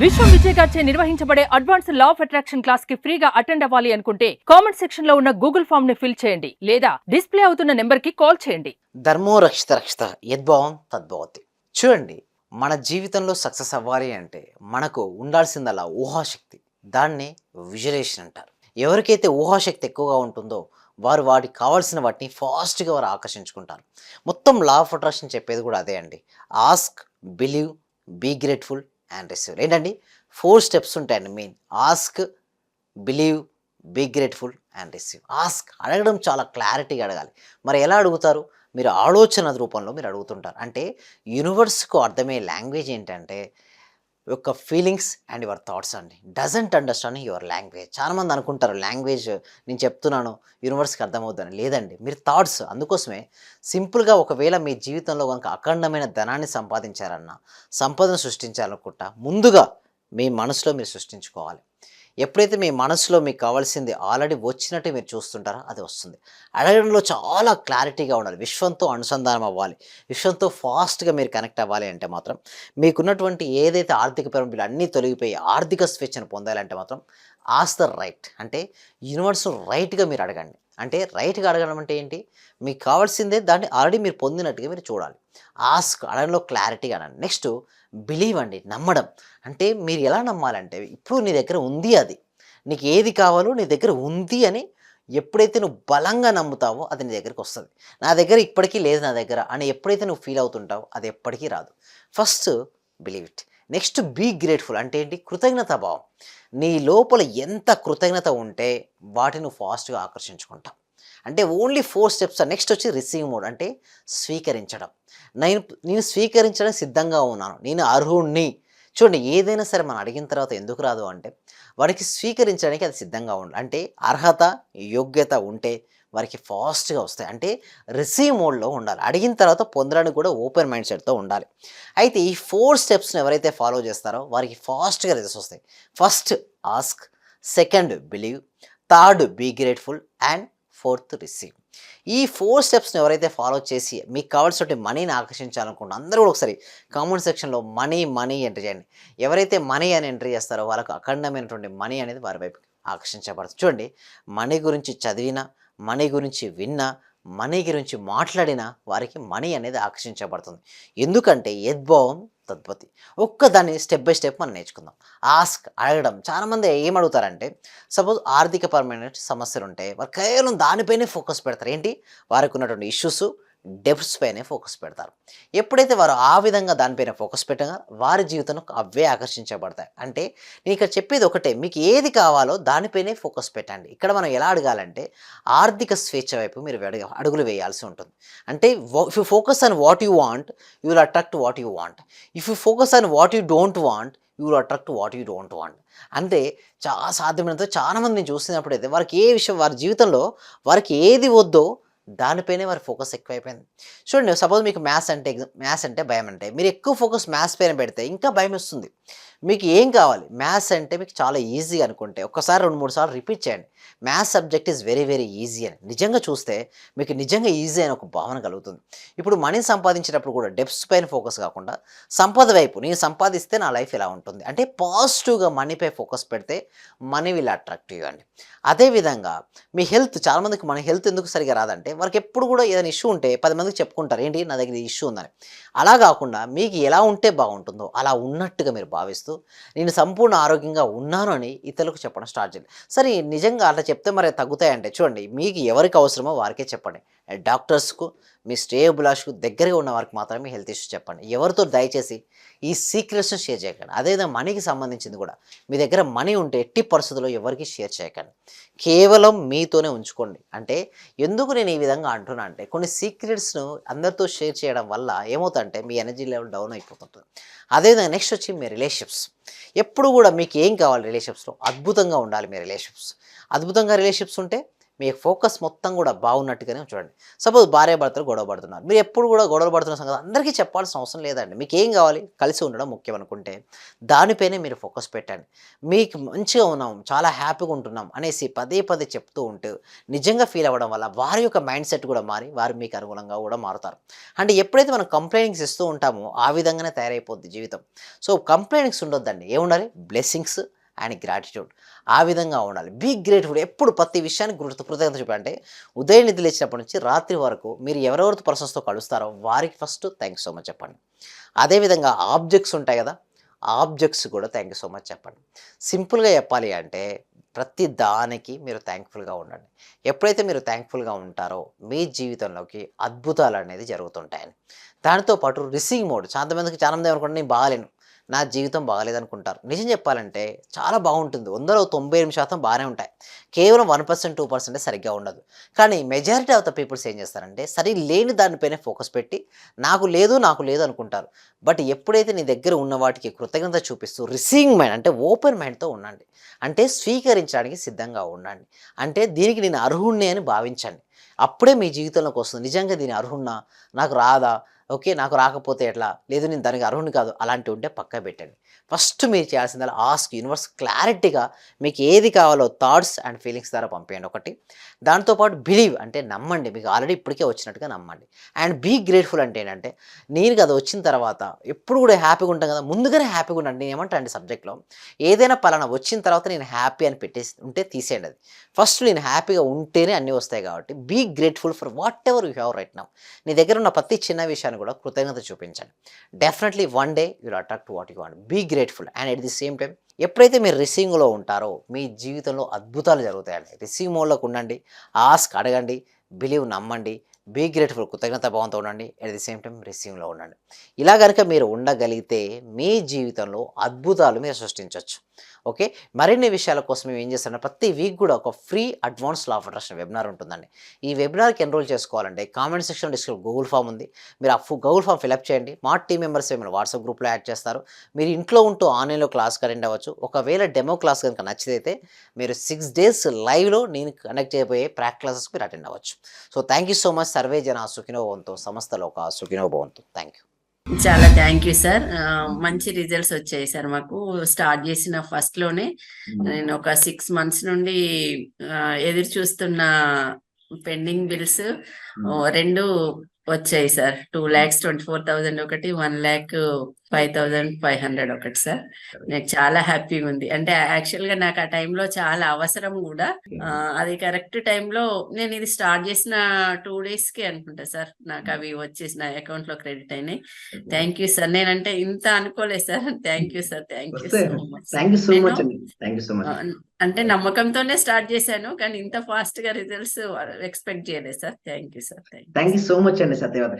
విశ్వం విజయ్ గారిచే నిర్వహించబడే advance law of attraction class కి ఫ్రీగా అటెండ్ అవ్వాలి అనుకుంటే కామెంట్ సెక్షన్ లో ఉన్న గూగుల్ ఫామ్ ని ఫిల్ చేయండి లేదా డిస్ప్లే అవుతున్న నెంబర్ కి కాల్ చేయండి. ధర్మో రక్షిత రక్షిత యద్భావం తద్భవతి. చూడండి, మన జీవితంలో సక్సెస్ అవ్వాలి అంటే మనకు ఉండాల్సిందల్లా ఊహాశక్తి. దాన్ని విజువలైజేషన్ అంటారు. ఎవరికైతే ఊహాశక్తి ఎక్కువగా ఉంటుందో వారు వాటికి కావాల్సిన వాటిని ఫాస్ట్గా వారు ఆకర్షించుకుంటారు. మొత్తం లా ఆఫ్ అట్రాక్షన్ చెప్పేది కూడా అదే అండి. Ask, believe, be grateful and receive. ఏంటండి 4 స్టెప్స్ ఉంటాయండి main. Ask, believe, be grateful and receive. Ask అడగడం చాలా క్లారిటీగా అడగాలి. మరి ఎలా అడుగుతారు? మీరు ఆలోచన రూపంలో మీరు అడుగుతుంటారు. అంటే యూనివర్స్కు అర్థమయ్యే లాంగ్వేజ్ ఏంటంటే యొక్క ఫీలింగ్స్ అండ్ యువర్ థాట్స్ అండి. Doesn't understanding your language. చాలామంది అనుకుంటారు లాంగ్వేజ్ నేను చెప్తున్నాను యూనివర్స్కి అర్థమవుతుందని. లేదండి, మీరు థాట్స్. అందుకోసమే సింపుల్గా ఒకవేళ మీ జీవితంలో కనుక అఖండమైన ధనాన్ని సంపాదించారన్నా, సంపదను సృష్టించాలనుకుంటా ముందుగా మీ మనసులో మీరు సృష్టించుకోవాలి. ఎప్పుడైతే మీ మనసులో మీకు కావాల్సింది ఆల్రెడీ వచ్చినట్టు మీరు చూస్తుంటారో అది వస్తుంది. అడగడంలో చాలా క్లారిటీగా ఉండాలి. విశ్వంతో అనుసంధానం అవ్వాలి. విశ్వంతో ఫాస్ట్గా మీరు కనెక్ట్ అవ్వాలి అంటే మాత్రం మీకున్నటువంటి ఏదైతే ఆర్థిక పరిమితులు అన్నీ తొలగిపోయి ఆర్థిక స్వేచ్ఛను పొందాలంటే మాత్రం ఆస్క్ ద రైట్. అంటే యూనివర్స్ రైట్గా మీరు అడగండి. అంటే రైట్గా అడగడం అంటే ఏంటి? మీకు కావాల్సిందే దాన్ని ఆల్రెడీ మీరు పొందినట్టుగా మీరు చూడాలి. ఆస్క్ అడగడంలో క్లారిటీగా అనండి. నెక్స్ట్ బిలీవ్ అండి, నమ్మడం. అంటే మీరు ఎలా నమ్మాలంటే ఇప్పుడు నీ దగ్గర ఉంది, అది నీకు ఏది కావాలో నీ దగ్గర ఉంది అని ఎప్పుడైతే నువ్వు బలంగా నమ్ముతావో అది నీ దగ్గరికి వస్తుంది. నా దగ్గర ఇప్పటికీ లేదు నా దగ్గర అని ఎప్పుడైతే నువ్వు ఫీల్ అవుతుంటావో అది ఎప్పటికీ రాదు. First believe it. Next be grateful. అంటే ఏంటి? కృతజ్ఞత భావం. నీ లోపల ఎంత కృతజ్ఞత ఉంటే వాటిని నువ్వు ఫాస్ట్గా ఆకర్షించుకుంటావు. అంటే ఓన్లీ 4 స్టెప్స్. నెక్స్ట్ వచ్చి రిసీవ్ మోడ్. అంటే స్వీకరించడం. నేను స్వీకరించడానికి సిద్ధంగా ఉన్నాను, నేను అర్హుణ్ణి. చూడండి, ఏదైనా సరే మనం అడిగిన తర్వాత ఎందుకు రాదు అంటే వారికి స్వీకరించడానికి అది సిద్ధంగా ఉండాలి. అంటే అర్హత, యోగ్యత ఉంటే వారికి ఫాస్ట్గా వస్తాయి. అంటే రిసీవ్ మోడ్లో ఉండాలి. అడిగిన తర్వాత పొందడానికి కూడా ఓపెన్ మైండ్ సెట్తో ఉండాలి. అయితే ఈ 4 స్టెప్స్ని ఎవరైతే ఫాలో చేస్తారో వారికి ఫాస్ట్గా రిజల్ట్స్ వస్తాయి. First ask, second believe, third be grateful and fourth receive. ఈ 4 స్టెప్స్ని ఎవరైతే ఫాలో చేసి మీకు కావాల్సిన మనీని ఆకర్షించాలనుకుంటున్నా అందరూ కూడా ఒకసారి కామెంట్ సెక్షన్లో మనీ మనీ ఎంటర్ చేయండి. ఎవరైతే మనీ అని ఎంటర్ చేస్తారో వాళ్ళకు అఖండమైనటువంటి మనీ అనేది వారి వైపు ఆకర్షించబడుతుంది. చూడండి, మనీ గురించి చదివినా, మనీ గురించి విన్నా, మనీ గురించి మాట్లాడినా వారికి మనీ అనేది ఆకర్షించబడుతుంది. ఎందుకంటే యద్భావం తద్భవతి. ఒక్కదాన్ని స్టెప్ బై స్టెప్ మనం నేర్చుకుందాం. ఆస్క్ అడగడం. చాలామంది ఏం అడుగుతారంటే సపోజ్ ఆర్థికపరమైన సమస్యలు ఉంటాయి, వారు కేవలం దానిపైనే ఫోకస్ పెడతారు. ఏంటి? వారికి ఉన్నటువంటి ఇష్యూస్, డెప్స్ పైనే ఫోకస్ పెడతారు. ఎప్పుడైతే వారు ఆ విధంగా దానిపైన ఫోకస్ పెట్టగా వారి జీవితంలో అవే ఆకర్షించబడతాయి. అంటే నేను ఇక్కడ చెప్పేది ఒకటే, మీకు ఏది కావాలో దానిపైనే ఫోకస్ పెట్టండి. ఇక్కడ మనం ఎలా అడగాలంటే ఆర్థిక స్వేచ్ఛ వైపు మీరు అడుగులు వేయాల్సి ఉంటుంది. అంటే if you focus on what you want you will attract what you want. If you focus on what you don't want you will attract what you don't want. అంటే చాలా సాధ్యమైనంత చాలామంది నేను చూసినప్పుడైతే వారికి ఏ విషయం, వారి జీవితంలో వారికి ఏది వద్దో దానిపైనే వారి ఫోకస్ ఎక్కువైపోయింది. చూడండి, సపోజ్ మీకు మ్యాథ్స్ అంటే భయం. అంటే మీరు ఎక్కువ ఫోకస్ మ్యాథ్స్ పైన పెడితే ఇంకా భయం వస్తుంది. మీకు ఏం కావాలి? మ్యాథ్స్ అంటే మీకు చాలా ఈజీ అనుకుంటే ఒక్కసారి 2-3 సార్లు రిపీట్ చేయండి. Maths subject is very very easy అని. నిజంగా చూస్తే మీకు నిజంగా ఈజీ అని ఒక భావన కలుగుతుంది. ఇప్పుడు మనీ సంపాదించేటప్పుడు కూడా డెప్స్ పైన ఫోకస్ కాకుండా సంపద వైపు, నేను సంపాదిస్తే నా లైఫ్ ఎలా ఉంటుంది అంటే పాజిటివ్గా మనీపై ఫోకస్ పెడితే మనీ విల్ అట్రాక్ట్ యూ అండి. అదేవిధంగా మీ హెల్త్, చాలామందికి మన హెల్త్ ఎందుకు సరిగా రాదంటే వారికి ఎప్పుడు కూడా ఏదైనా ఇష్యూ ఉంటే 10 మందికి చెప్పుకుంటారు, ఏంటి నా దగ్గర ఇష్యూ ఉందని. అలా కాకుండా మీకు ఎలా ఉంటే బాగుంటుందో అలా ఉన్నట్టుగా మీరు భావిస్తూ నేను సంపూర్ణ ఆరోగ్యంగా ఉన్నాను అని ఇతరులకు చెప్పడం స్టార్ట్ చేయండి. సరే, నిజంగా అట్లా చెప్తే మరి తగ్గుతాయంటే చూడండి, మీకు ఎవరికి అవసరమో వారికే చెప్పండి. డాక్టర్స్కు, మీ శ్రేయోభిలాష్కు దగ్గరగా ఉన్న వారికి మాత్రమే హెల్త్ ఇష్యూస్ చెప్పండి. ఎవరితో దయచేసి ఈ సీక్రెట్స్ని షేర్ చేయకండి. అదేవిధంగా మనీకి సంబంధించింది కూడా మీ దగ్గర మనీ ఉంటే ఎట్టి పరిస్థితుల్లో ఎవరికి షేర్ చేయకండి. కేవలం మీతోనే ఉంచుకోండి. అంటే ఎందుకు నేను ఈ విధంగా అంటున్నా అంటే కొన్ని సీక్రెట్స్ను అందరితో షేర్ చేయడం వల్ల ఏమవుతుందంటే మీ ఎనర్జీ లెవెల్ డౌన్ అయిపోతుంటుంది. అదేవిధంగా నెక్స్ట్ వచ్చి మీ రిలేషన్షిప్స్. ఎప్పుడు కూడా మీకు ఏం కావాలి? రిలేషన్షిప్స్లో అద్భుతంగా ఉండాలి మీ రిలేషన్షిప్స్. అద్భుతంగా రిలేషన్షిప్స్ ఉంటే మీ ఫోకస్ మొత్తం కూడా బాగున్నట్టుగానే చూడండి. సపోజ్ భార్యాభర్తలు గొడవ పడుతున్నారు. మీరు ఎప్పుడు కూడా గొడవలు పడుతున్న సంగతి అందరికీ చెప్పాల్సిన అవసరం లేదండి. మీకు ఏం కావాలి? కలిసి ఉండడం ముఖ్యం అనుకుంటే దానిపైనే మీరు ఫోకస్ పెట్టండి. మీకు మంచిగా ఉన్నాం, చాలా హ్యాపీగా ఉంటున్నాం అనేసి పదే పదే చెప్తూ ఉంటూ నిజంగా ఫీల్ అవ్వడం వల్ల వారి యొక్క మైండ్ సెట్ కూడా మారి వారు మీకు అనుగుణంగా కూడా మారుతారు. అంటే ఎప్పుడైతే మనం కంప్లైంట్స్ ఇస్తూ ఉంటామో ఆ విధంగానే తయారైపోద్ది జీవితం. సో కంప్లైంట్స్ ఉండొద్దండి. ఏముండాలి? Blessings and gratitude. ఆ విధంగా ఉండాలి. Be grateful. ఎప్పుడు ప్రతి విషయానికి కృతజ్ఞత చూపాలంటే ఉదయం నిద్ర లేచినప్పటి నుంచి రాత్రి వరకు మీరు ఎవరెవరితో పర్సన్స్‌తో కలుస్తారో వారికి first thank you so much చెప్పండి. అదేవిధంగా ఆబ్జెక్ట్స్ ఉంటాయి కదా! ఆబ్జెక్ట్స్ కూడా థాంక్ యూ సో మచ్ చెప్పండి. సింపుల్‌గా చెప్పాలి అంటే ప్రతి దానికి మీరు థాంక్‌ఫుల్‌గా ఉండండి. ఎప్పుడైతే మీరు థాంక్‌ఫుల్‌గా ఉంటారో మీ జీవితంలోకి అద్భుతాలనేది జరుగుతుంటాయని. దానితో పాటు రిసీవింగ్ మోడ్ చాలా మంది ఏమనుకుంటారు నేను బాగాలేను. నా జీవితం బాగాలేదనుకుంటారు. నిజం చెప్పాలంటే చాలా బాగుంటుంది. 100లో 98% బాగానే ఉంటాయి. కేవలం 1%, 2% సరిగ్గా ఉండదు. కానీ మెజారిటీ ఆఫ్ ద పీపుల్స్ ఏం చేస్తారంటే లేని దానిపైనే ఫోకస్ పెట్టి నాకు లేదు అనుకుంటారు. బట్ ఎప్పుడైతే నీ దగ్గర ఉన్న వాటికి కృతజ్ఞత చూపిస్తూ రిసీవింగ్ మైండ్ అంటే ఓపెన్ మైండ్‌తో ఉండండి. అంటే స్వీకరించడానికి సిద్ధంగా ఉండండి. అంటే దీనికి నేను అర్హుడిని అని భావించండి. అప్పుడే మీ జీవితంలోకి వస్తుంది. నిజంగా దీని అర్హుడినా? నాకు రాదా? ఓకే. నాకు రాకపోతే ఎట్లా? లేదు నేను దానికి అర్హుడిని కాదు. అలాంటివి ఉంటే పక్కన పెట్టండి. ఫస్ట్ మీరు చేయాల్సిందల్లా ఆస్క్ యూనివర్స్ క్లారిటీగా మీకు ఏది కావాలో థాట్స్ అండ్ ఫీలింగ్స్ ద్వారా పంపేయండి ఒకటి. దాంతో పాటు బిలీవ్ అంటే నమ్మండి. మీకు ఆల్రెడీ ఇప్పటికే వచ్చినట్టుగా నమ్మండి. అండ్ బీ గ్రేట్‌ఫుల్ అంటే ఏంటంటే నేను అది వచ్చిన తర్వాత ఎప్పుడు కూడా హ్యాపీగా ఉంటాం కదా! ముందుగానే హ్యాపీగా ఉండండి. నేను ఏమంటానంటే సబ్జెక్ట్‌లో ఏదైనా పలానా వచ్చిన తర్వాత నేను హ్యాపీ అని పెట్టేసి ఉంటే తీసేయండి అది. ఫస్ట్ నేను హ్యాపీగా ఉంటేనే అన్నీ వస్తాయి కాబట్టి be grateful for whatever you have right now. నీ దగ్గర ఉన్న ప్రతి చిన్న విషయాన్ని కూడా కృతజ్ఞత చూపించండి. Definitely one day you will attract what you want. Be grateful and at the same time ఎప్పుడైతే మీరు రిసీవింగ్‌లో ఉంటారో మీ జీవితంలో అద్భుతాలు జరుగుతాయండి. రిసీవ్ మోడ్‌లోకి ఉండండి. ఆస్క్ అడగండి. బిలీవ్ నమ్మండి. బీ గ్రేట్‌ఫుల్ కృతజ్ఞత భావంతో ఉండండి. ఎట్ ది సేమ్ టైమ్ రిసీవింగ్‌లో ఉండండి. ఇలా గనుక మీరు ఉండగలిగితే మీ జీవితంలో అద్భుతాలు మీరు సృష్టించొచ్చు. ఓకే. మరిన్ని విషయాల కోసం మేము ఏం చేస్తామంటే ప్రతి వీక్ కూడా ఒక free advance law of attraction webinar ఉంటుందండి. ఈ వెబినార్‌కి ఎన్రోల్ చేసుకోవాలంటే కామెంట్ సెక్షన్‌లో గూగుల్ ఫామ్ ఉంది. మీరు ఆ గూగుల్ ఫామ్ ఫిలప్ చేయండి. మా టీమ్ మెంబర్స్ ఏమైనా వాట్సాప్ గ్రూప్‌లో యాడ్ చేస్తారు. మీరు ఇంట్లో ఉంటూ ఆన్‌లైన్‌లో క్లాస్‌కి అటెండ్ అవ్వచ్చు. ఒకవేళ డెమో క్లాస్ గనుక నచ్చితే మీరు 6 డేస్ లైవ్‌లో నేను కండక్ట్ చేయబోయే ప్రాక్టికల్ క్లాసెస్‌కి మీరు అటెండ్ అవ్వచ్చు. So thank you so much. Survey జన సుఖినో భవంతు. సమస్త లోకా సుఖినో భవంతు. Thank you. చాలా థ్యాంక్ యూ సార్. మంచి రిజల్ట్స్ వచ్చాయి సార్ మాకు. స్టార్ట్ చేసిన ఫస్ట్‌లోనే నేను ఒక 6 మంత్స్ నుండి ఎదురు చూస్తున్న పెండింగ్ బిల్స్ 2 వచ్చాయి సార్. 2,24,000 ఒకటి, 1,05,500 ఒకటి సార్. నాకు చాలా హ్యాపీగా ఉంది. అంటే యాక్చువల్‌గా నాకు ఆ టైంలో చాలా అవసరం కూడా. అది కరెక్ట్ టైంలో నేను ఇది స్టార్ట్ చేసిన 2 డేస్‌కే అనుకుంటా సార్ నాకు అవి వచ్చేసి నా అకౌంట్‌లో క్రెడిట్ అయినాయి. Thank you sir. నేనంటే ఇంత అనుకోలేదు sir. Thank you sir. Thank you so much. Thank you so నేను మచ్ అండి. Thank you so much. అంటే నమ్మకంతోనే స్టార్ట్ చేశాను. కానీ ఇంత ఫాస్ట్‌గా రిజల్ట్స్ ఎక్స్‌పెక్ట్ చేయలేదు sir. Thank you sir. Thank you so much అండి సత్యవతి.